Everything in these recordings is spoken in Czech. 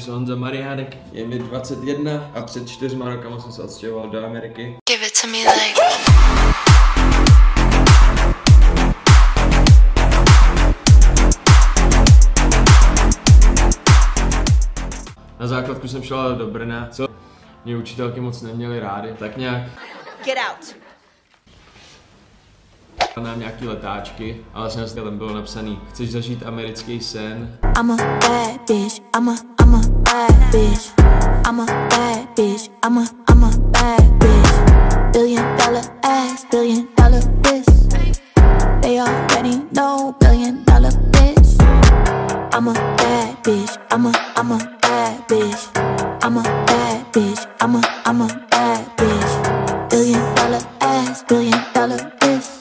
jsem Honza Mariánek, je mi 21 a před 4 rokama jsem se odstěhoval do Ameriky. Give it to me like... Na základku jsem šel do Brna, co mě učitelky moc neměly rády, tak nějak... Get out! Nám nějaký letáčky, ale jsem tam bylo napsaný: chceš zažít americký sen? I'm a bad bitch, I'm a bad bitch. I'm a bad bitch, I'm a bad bitch. $1 billion ass, $1 billion wrist. They already know $1 billion bitch. I'm a bad bitch, I'm a bad bitch. I'm a bad bitch, I'm a bad bitch. $1 billion ass, $1 billion wrist.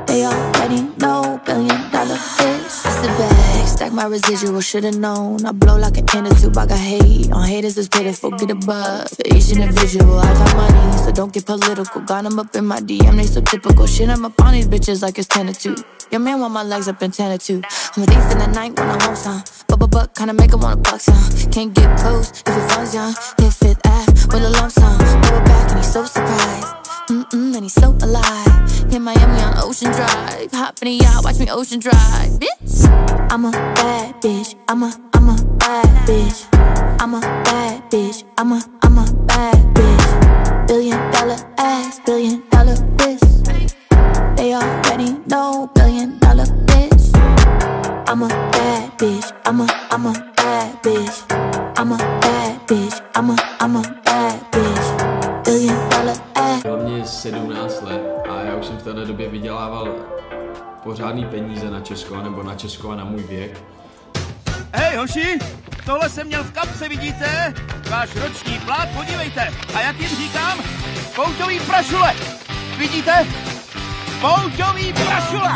They already know $1 billion bitch. It's the bag, stack my residual, should've known. I blow like an inner tube, I got hate on haters that's pitiful, get above for each individual. I got money, so don't get political. Got them up in my DM, they so typical. Shit, I'm up on these bitches like it's 10 to 2. Your man want my legs up in 10 to 2. I'm a thief in the night when I want some. But kinda make him wanna buck some. Can't get close if it funds young. Hit 5th Ave with a lump sum. Throw it back and he's so surprised. And he's so alive. Hit Miami on Ocean Drive. Hop in a yacht, watch me ocean drive, bitch. I'm a bad bitch. I'm a bad bitch. I'm a bad bitch. I'm a bad bitch. $1 billion ass, $1 billion wrist. They already know $1 billion bitch. I'm a bad bitch. I'm a bad bitch. I'm a bad bitch. I'm a bad bitch. $1 billion ass. Bylo mě 17 let a já už jsem v téhle době vydělával pořádný peníze na Česko, nebo na Česko a na můj věk. Hej hoši, tohle jsem měl v kapse, vidíte? Váš roční plát, podívejte. A jak jim říkám? Pouťový prašule. Vidíte? Pouťový prašule.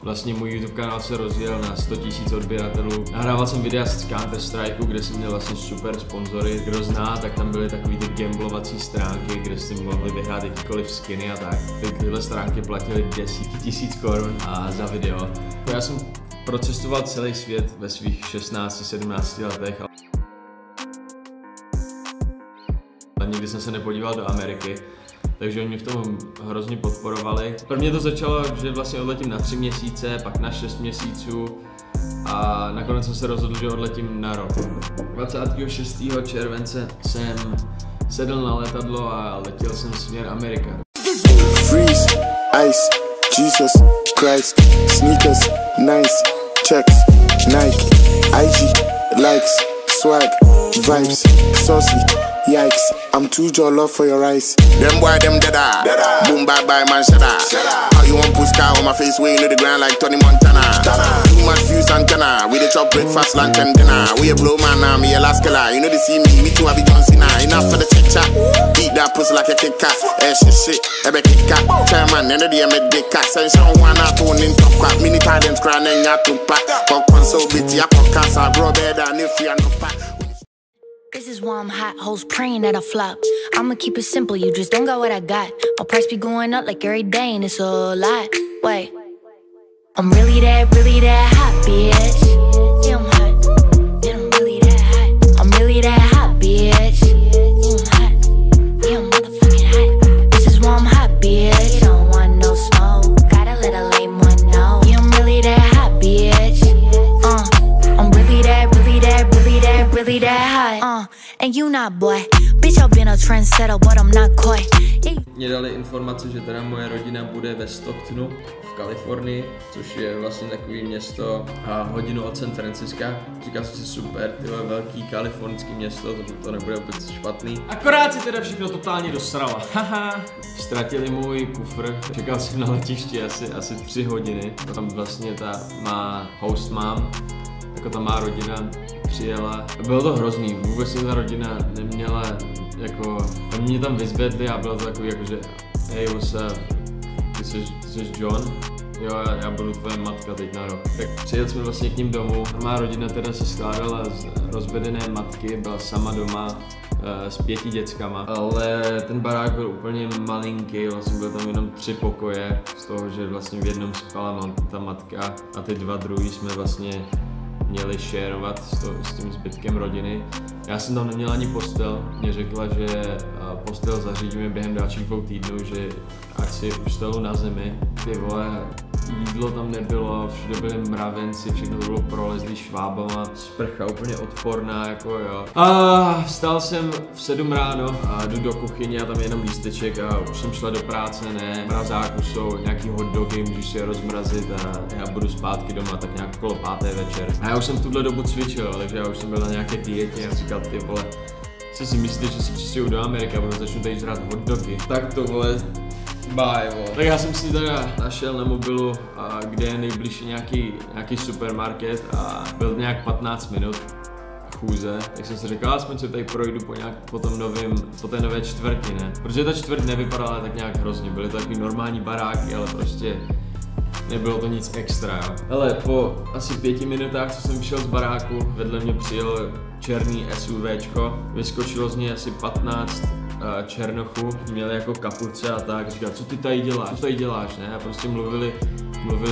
Vlastně můj YouTube kanál se rozjel na 100 000 odběratelů. Nahrával jsem videa z Counter Strikeu, kde jsem měl vlastně super sponzory. Kdo zná, tak tam byly takový ty gamblovací stránky, kde jste mohli vyhrát jakýkoliv skiny a tak. Tyhle stránky platily 10 000 korun a za video. Já jsem procestoval celý svět ve svých 16-17 letech. Ale nikdy jsem se nepodíval do Ameriky. Takže oni mě v tom hrozně podporovali. Pro mě to začalo, že vlastně odletím na 3 měsíce, pak na 6 měsíců a nakonec jsem se rozhodl, že odletím na rok. 26. července jsem sedl na letadlo a letěl jsem směr Amerika. Freeze, ice, Jesus Christ, sneakers, nice, checks, Nike, IG, likes, swag, vibes, saucy. Yikes, I'm too jollof for your rice. Them boy, them dead-eye. Boom, bye-bye, man, shut-eye. How you want push car on my face way into the ground like Tony Montana? Too much fuse antenna. We dey chop breakfast, lunch and dinner. We a blow man now, me a last killer. You know they see me too, I be John Cena. Enough for the chit-chat. Eat that pussy like a Kit Kat. Shit, ebe Kit Kat. Chairman, end of the me dick cat. Sensation one out on in top crap. Mini talents crying and ya to pack. Popcorn so bitty, I podcast, I grow better than if we are no pack. This is why I'm hot, hoes praying that I flop. I'ma keep it simple, you just don't got what I got. My price be going up like every day and it's a lot. Wait, I'm really that hot, bitch. Yeah, I'm hot. Yeah, I'm really that hot. I'm really that hot, bitch. Yeah, I'm hot. Yeah, I'm motherfucking hot. This is why I'm hot, bitch. You don't want no smoke, gotta let a lame one know. Yeah, I'm really that hot, bitch. I'm really that hot. And you not, boy. Bitch, I've been a trendsetter, but I'm not coy. Mě dali informace, že teda moje rodina bude ve Stocktonu v Kalifornii, což je vlastně takový město a hodinu od San Francisca. Říkal jsem si super, tyhle velký kalifornský město, to nebude vůbec špatný. Akorát si teda všechno totálně dosrala, haha. Ztratili můj kufr, čekal jsem na letišti asi 3 hodiny. Tam vlastně ta má host mom, jako ta má rodina přijela. Bylo to hrozný, vůbec si ta rodina neměla, jako, oni mě tam vyzvedli a bylo to takový jako, že hej, what's up, ty jsi John? Jo, já budu tvoje matka teď na rok. Tak přijeli jsme vlastně k ním domů. Má rodina teda se skládala z rozvedené matky, byla sama doma s 5 dětskama, ale ten barák byl úplně malinký, vlastně byl tam jenom 3 pokoje, z toho, že vlastně v jednom spala ta matka a ty 2 druhý jsme vlastně měli šérovat s tím zbytkem rodiny. Já jsem tam neměl ani postel, mě řekla, že postel zařídíme během dalších 2 týdnů, že ať si ustelu na zemi. Ty vole, jídlo tam nebylo, všude byly mravenci, všechno to bylo prolezlý švábama, sprcha úplně odporná, jako jo. A vstal jsem v 7 ráno a jdu do kuchyně a tam je jenom lísteček a už jsem šla do práce, ne, v mrazáku jsou nějaký hot dogy, můžeš si je rozmrazit a já budu zpátky doma tak nějak okolo 5. večer. A já už jsem v tuhle dobu cvičil, takže já už jsem byl na nějaké dietě a říkal, ty vole, si myslíte, že si přistěhuju do Ameriky a potom začnu tady žrát hot dogy. Tak to vole, bye, vole. Tak já jsem si teda našel na mobilu, kde je nejbližší nějaký supermarket a byl nějak 15 minut chůze, tak jsem si řekl, aspoň se tady projdu po té nové čtvrti, ne? Protože ta čtvrť nevypadala tak nějak hrozně, byly to takový normální baráky, ale prostě nebylo to nic extra, jo. Ale po asi 5 minutách, co jsem vyšel z baráku, vedle mě přijel černý SUVčko, vyskočilo z něj asi 15 černochů, měli jako kapuce a tak, říkal, co ty tady děláš, ne? A prostě mluvili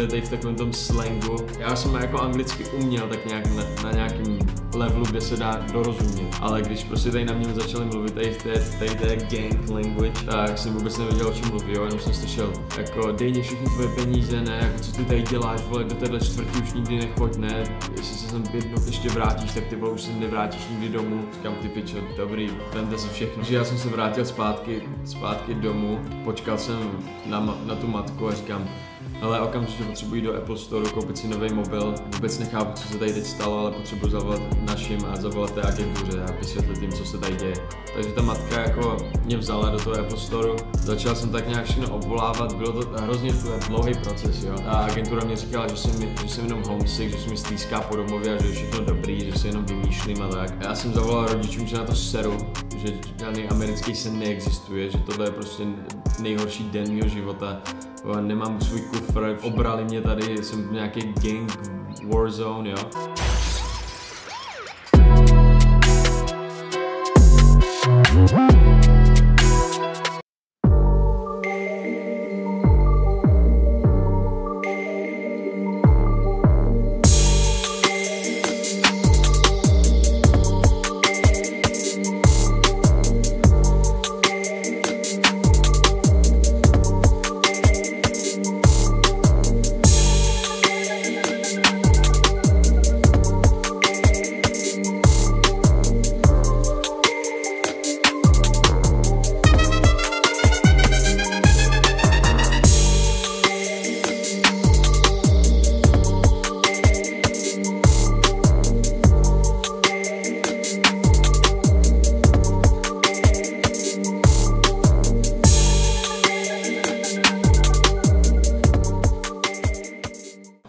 tady v takovém tom slangu. Já jsem jako anglicky uměl tak nějak na nějakým levelu, kde se dá dorozumět. Ale když prostě tady na mě začali mluvit tady té gang language, tak jsem vůbec nevěděl, o čem mluví, jo, jenom jsem slyšel jako dej mě všechny tvoje peníze, ne, jako co ty tady děláš, vole, do téhle čtvrtí už nikdy nechoď, ne, jestli se sem jednou ještě vrátíš, tak ty vole už se nevrátíš nikdy domů. Říkám, ty pičo, dobrý, vemte si všechno. Takže já jsem se vrátil zpátky domů, počkal jsem na tu matku a říkám, ale okamžitě potřebuji do Apple Store koupit si nový mobil. Vůbec nechápu, co se tady teď stalo, ale potřebuji zavolat našim a zavolat té agentuře a vysvětlit jim, co se tady děje. Takže ta matka jako mě vzala do toho Apple Store. Začal jsem tak nějak všechno obvolávat, bylo to hrozně dlouhý proces, jo. A agentura mě říkala, že jsem jenom homesick, že se mi stýská po domově a že je všechno dobrý, že se jenom vymýšlím a tak. A já jsem zavolal rodičům, že na to seru, že žádný americký sen neexistuje, že tohle je prostě nejhorší den mého života. Nemám svůj kufr, obrali mě tady, jsem nějaký gang warzone, jo.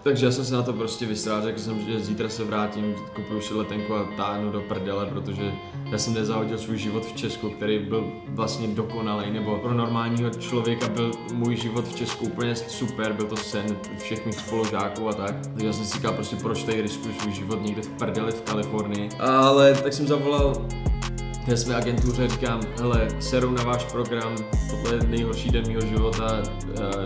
Takže já jsem se na to prostě vystrál, řekl jsem, že zítra se vrátím, kupuju si letenku a táhnu do prdele, protože já jsem nezahodil svůj život v Česku, který byl vlastně dokonalý, nebo pro normálního člověka byl můj život v Česku úplně super, byl to sen všech mých spolužáků a tak. Takže já jsem si říkal prostě, proč tady riskuju svůj život někde v prdeli v Kalifornii. Ale tak jsem zavolal té své agentuře, říkám, hele, seru na váš program, tohle je nejhorší den mýho života,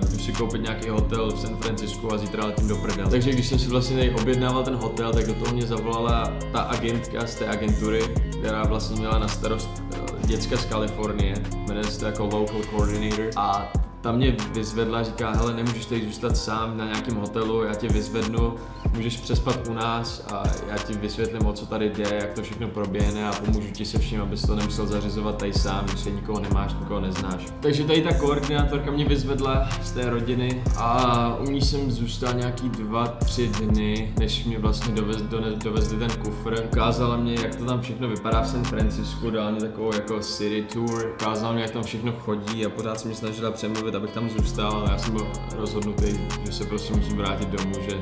jdu si koupit nějaký hotel v San Francisku a zítra letím do prdele. Takže když jsem si vlastně objednával ten hotel, tak do toho mě zavolala ta agentka z té agentury, která vlastně měla na starost děcka z Kalifornie, jmenuje se to jako local coordinator a ta mě vyzvedla, říká, hele, nemůžeš tady zůstat sám na nějakém hotelu, já tě vyzvednu, můžeš přespat u nás a já ti vysvětlím, o co tady jde, jak to všechno proběhne a pomůžu ti se vším, abys to nemusel zařizovat tady sám, když se nikoho nemáš, nikoho neznáš. Takže tady ta koordinátorka mě vyzvedla z té rodiny a u ní jsem zůstal nějaký 2-3 dny, než mě vlastně dovezli ten kufr. Ukázala mě, jak to tam všechno vypadá v San Francisku, dala mě takovou jako city tour, ukázala mě, jak tam všechno chodí a pořád se mě snažila přemluvit, abych tam zůstal, ale já jsem byl rozhodnutý, že se prostě musím vrátit domů, že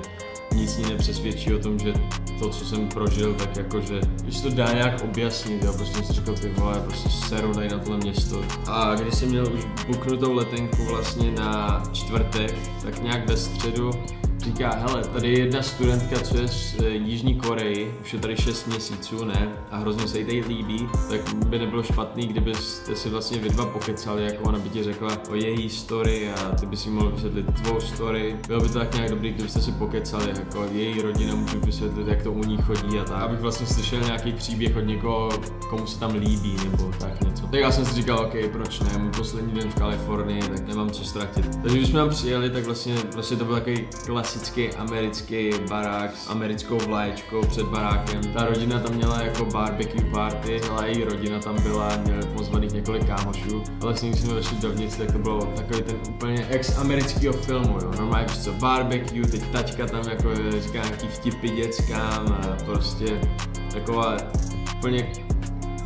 nic mě nepřesvědčí o tom, že to, co jsem prožil, tak jakože, když to dá nějak objasnit, jo, prostě jsem si říkal, ty vole, prostě seru tady na tohle město. A když jsem měl už buknutou letenku vlastně na čtvrtek, tak nějak ve středu říká, hele, tady je jedna studentka, co je z Jižní Koreji, už je tady 6 měsíců, ne? A hrozně se jí tady líbí, tak by nebylo špatný, kdybyste si vlastně vy dva pokecali, jako ona by ti řekla o její story a ty by si mohl vysvětlit tvou story. Bylo by to tak nějak dobrý, kdybyste si pokecali, jako její rodina můžu vysvětlit, jak to u ní chodí a tak. Abych vlastně slyšel nějaký příběh od někoho, komu se tam líbí, nebo tak něco. Tak já jsem si říkal, OK, proč ne, můj poslední den v Kalifornii, tak nemám co ztratit. Takže když jsme tam přijeli, tak vlastně to byl takový klasický americký barák s americkou vlaječkou před barákem. Ta rodina tam měla jako barbecue party, celá její rodina tam byla, měli pozvaných několik kámošů. Ale vlastně když jsme vešli dovnitř, tak to bylo takový ten úplně ex amerického filmu, jo. Normálně víš co, barbecue, teď taťka tam jako říká nějaký vtipy dětskám a prostě taková úplně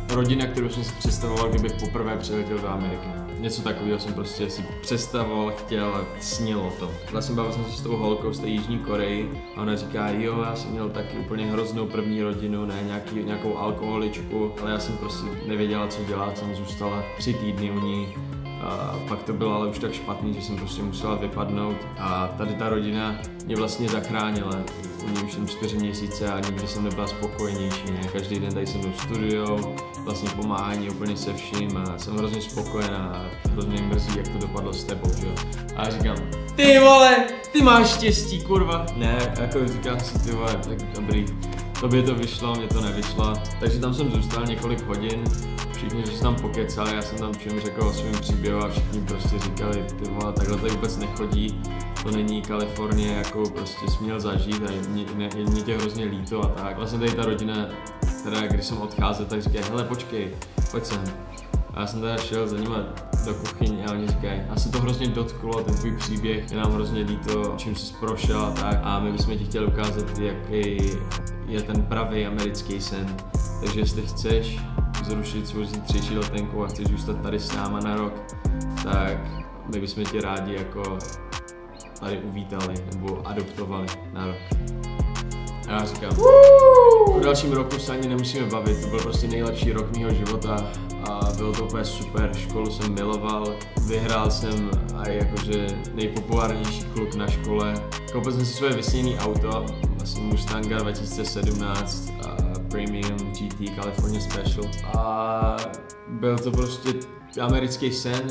rodina, kterou jsem si představoval, kdybych poprvé přiletěl do Ameriky. Něco takového jsem prostě si představoval, chtěl a snilo to. Vlastně bavil jsem se s tou holkou z té Jižní Koreji a ona říká, jo, já jsem měl taky úplně hroznou první rodinu, ne nějakou alkoholičku, ale já jsem prostě nevěděla, co dělat, jsem zůstala 3 týdny u ní. A pak to bylo ale už tak špatný, že jsem prostě musela vypadnout a tady ta rodina mě vlastně zachránila. U ní už jsem 4 měsíce a nikdy jsem nebyla spokojenější, ne? Každý den tady se mnou studujou, vlastně pomáhají úplně se vším a jsem hrozně spokojená a hrozně mrzí, jak to dopadlo s tebou, že jo. A já říkám, ty vole, ty máš štěstí, kurva. Ne, jako říkám si, ty vole, tak dobrý. Tobě to vyšlo, mě to nevyšlo, takže tam jsem zůstal několik hodin. Všichni, že se tam pokecali, já jsem tam všem řekl o svém příběhu a všichni prostě říkali, ty vole, takhle to vůbec nechodí, to není Kalifornie, jako prostě jsi měl zažít a je mě tě hrozně líto a tak. Vlastně tady ta rodina, teda když jsem odcházel, tak říkají, hele počkej, pojď sem. A já jsem teda šel za nima do kuchyně a oni říkají, já se to hrozně dotklo, ten tvůj příběh, je nám hrozně líto, čím jsi prošel a tak. A my bychom ti chtěli ukázat, jaký je ten pravý americký sen. Takže jestli chceš zrušit svou zítřejší letenku a chceš zůstat tady s náma na rok, tak my bychom tě rádi jako tady uvítali nebo adoptovali na rok. A já říkám, o dalším roku se ani nemusíme bavit, to byl prostě nejlepší rok mýho života a bylo to úplně super, školu jsem miloval, vyhrál jsem a jakože nejpopulárnější kluk na škole. Koupil jsem si svoje vysněné auto, vlastně Mustanga 2017 Premium GT California Special a byl to prostě americký sen,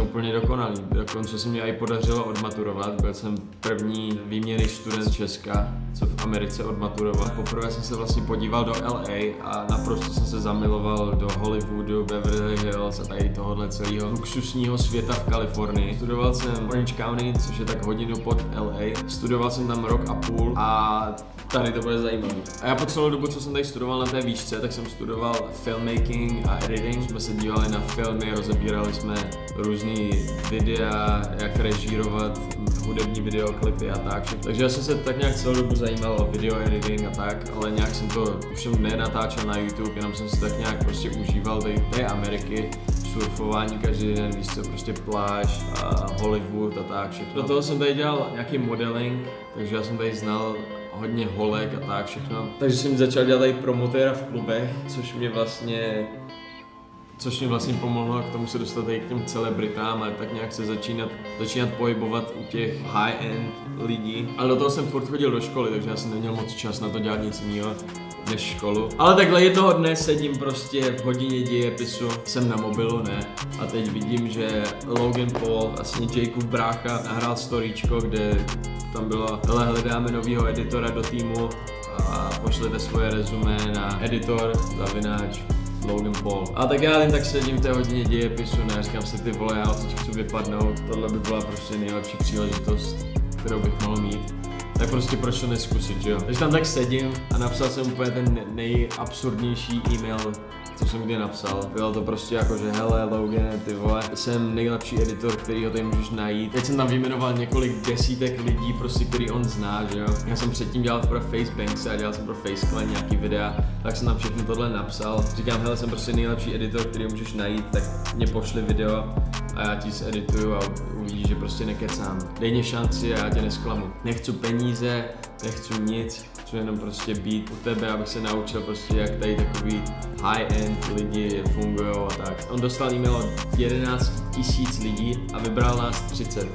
úplně dokonalý. Dokonce se mi i podařilo odmaturovat, byl jsem první výměnný student z Česka, co v Americe odmaturoval. Poprvé jsem se vlastně podíval do LA a naprosto jsem se zamiloval do Hollywoodu, Beverly Hills a tady tohohle celého luxusního světa v Kalifornii. Studoval jsem Orange County, což je tak hodinu pod LA. Studoval jsem tam 1,5 roku a tady to bude zajímavé. A já po celou dobu, co jsem tady studoval na té výšce, tak jsem studoval filmmaking a editing. Jsme se dívali na filmy, rozebírali jsme různý videa, jak režírovat hudební videoklipy a tak. Takže já jsem se tak nějak celou dobu zajímal o video editing a tak, ale nějak jsem to už nenatáčel na YouTube, jenom jsem si tak nějak prostě užíval té Ameriky. Surfování každý den, víš co, prostě pláž a Hollywood a tak všechno. Do toho jsem tady dělal nějaký modeling, takže já jsem tady znal hodně holek a tak všechno. Takže jsem začal dělat tady promotéra v klubech, což mě vlastně pomohlo k tomu se dostat tady k těm celebritám a tak nějak se začínat pohybovat u těch high-end lidí. Ale do toho jsem furt chodil do školy, takže já jsem neměl moc čas na to dělat nic jiného než školu. Ale takhle jednoho dne sedím prostě v hodině dějepisu, jsem na mobilu, ne? A teď vidím, že Logan Paul, vlastně Jakeův brácha, nahrál storyčko, kde tam bylo, hele, hledáme novýho editora do týmu a pošlete svoje rezumé na editor@, Logan Paul. A tak já jen tak sedím v té hodině dějepisu, ne, říkám si, ty vole, já teď chci vypadnout, tohle by byla prostě nejlepší příležitost, kterou bych mohl mít. Tak prostě proč to neskusit, že jo? Takže tam tak sedím a napsal jsem úplně ten nejabsurdnější e-mail, co jsem kdy napsal. Bylo to prostě jako, že hele Logan, ty vole, jsem nejlepší editor, kterýho tady můžeš najít. Teď jsem tam vyjmenoval několik desítek lidí, prostě, který on zná, že jo? Já jsem předtím dělal pro Facebanks a dělal jsem pro Faceclan nějaký videa, tak jsem tam všechno tohle napsal. Říkám, hele, jsem prostě nejlepší editor, který můžeš najít, tak mě pošli video a já ti zedituju a uvidíš, že prostě nekecám. Dej mě šanci a já tě nesklamu. Nechci peníze, nechci nic, chci jenom prostě být u tebe, abych se naučil prostě, jak tady takový high-end lidi fungujou a tak. On dostal e-mail od 11 000 lidí a vybral nás 30.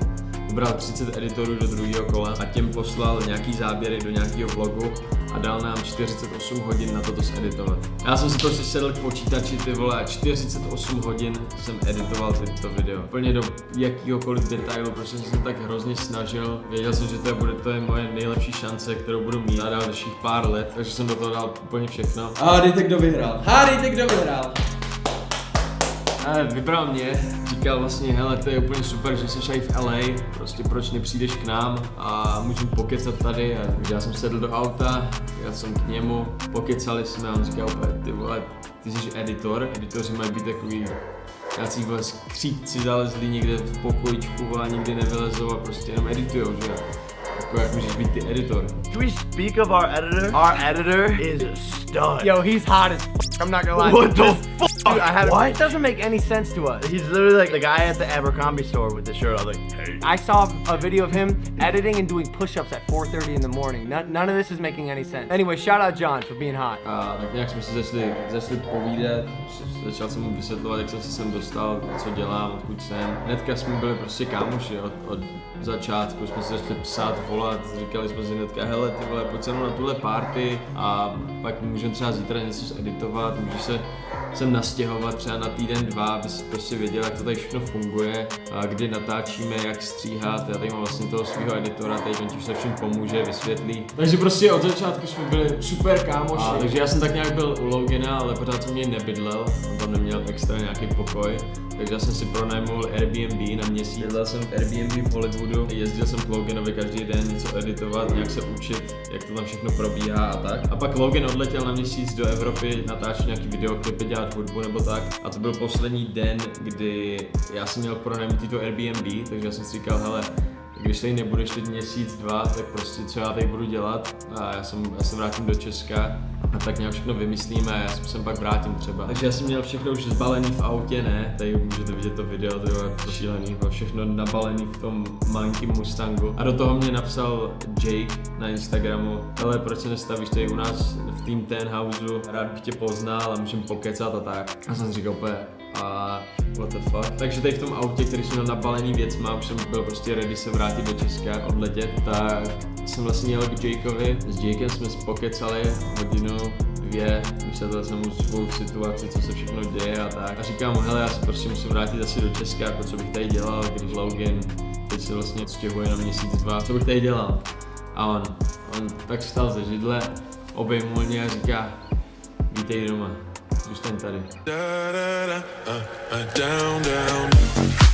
vybral 30 editorů do druhého kola a těm poslal nějaký záběry do nějakého vlogu a dal nám 48 hodin na to editovat. Já jsem si prostě sedl k počítači, ty vole, a 48 hodin jsem editoval to video. Úplně do jakýhokoliv detailu, protože jsem se tak hrozně snažil. Věděl jsem, že to je moje nejlepší šance, kterou budu mít na dalších pár let, takže jsem do toho dal úplně všechno. A hádejte, kdo vyhrál. Hádejte, kdo vyhrál. Vybral mě, říkal vlastně, hele, to je úplně super, že jsi v LA, prostě proč nepřijdeš k nám a můžeme pokecat tady. A já jsem sedl do auta, jel jsem k němu, pokecali jsme a on říkal opět, ty vole, ty jsi editor, editoři mají být takový nějací vole skřípci zalezlí někde v pokojičku a nikdy nevylezou a prostě jenom editujou, že jo. Jako jak můžeš být ty editor. Can we speak of our editor? Our editor is a stud. Yo, he's hot as f. I'm not gonna lie. What the fuck? Dude, I had What? It doesn't make any sense to us. He's literally like the guy at the Abercrombie store with the shirt. I was like, hey. I saw a video of him editing and doing push-ups at 4:30 in the morning. None of this is making any sense. Anyway, shout out John for being hot. A tak nějak jsme si začali povídat, začal jsem mu vysvětlovat, jak jsem se sem dostal, co dělám, odkud jsem. Hnedka jsme byli prostě kámoši od začátku, jsme se začali psát, volat, říkali jsme si hnedka, hele ty vole, pojď se mnou na tuhle party a pak můžeme třeba zítra něco editovat, můžeš se sem nastěhovat třeba na týden, dva, aby si prostě věděl, jak to tady všechno funguje, a kdy natáčíme, jak stříhat. Já tady mám vlastně toho svého editora, teď on ti se všem pomůže, vysvětlí. Takže prostě od začátku jsme byli super kámoši. Takže já jsem tak nějak byl u Logana, ale pořád jsem něj nebydlel, on tam neměl extra nějaký pokoj. Takže já jsem si pronajmul Airbnb na měsíc. Bydlel jsem v Airbnb v Hollywoodu, jezdil jsem k Loganovi každý den něco editovat, nějak se učit, jak to tam všechno probíhá a tak. A pak Logan odletěl na měsíc do Evropy natáčet nějaký videoklipy, dělat hudbu nebo tak. A to byl poslední den, kdy já jsem měl pronajmut to Airbnb, takže já jsem si říkal, hele, když tady nebudeš teď měsíc, dva, tak prostě co já tady budu dělat a já se vrátím do Česka a tak nějak všechno vymyslíme a já se sem pak vrátím třeba. Takže já jsem měl všechno už zbalený v autě, ne? Tady můžete vidět to video, to je šílený, všechno nabalený v tom malinkým Mustangu. A do toho mě napsal Jake na Instagramu, hele, proč se nestavíš tady u nás v Team Tenhouseu, rád bych tě poznal a můžeme pokecat a tak. A jsem si říkal úplně, a what the fuck. Takže tady v tom autě, který jsem měl nabalený věcma, už jsem byl prostě ready se vrátit do Česka, odletět, tak jsem vlastně jel k Jakeovi. S Jakem jsme spokecali hodinu, dvě, vysvětlil jsem mu svou situaci, co se všechno děje a tak. A říkám mu, hele, já se prostě musím vrátit asi do Česka, jako co bych tady dělal, když Logan teď se vlastně odstěhuje na měsíc, dva, co bych tady dělal. A on tak vstal ze židle, obejmul mě a říká, vítej doma. Zůstaň tady. Down, down.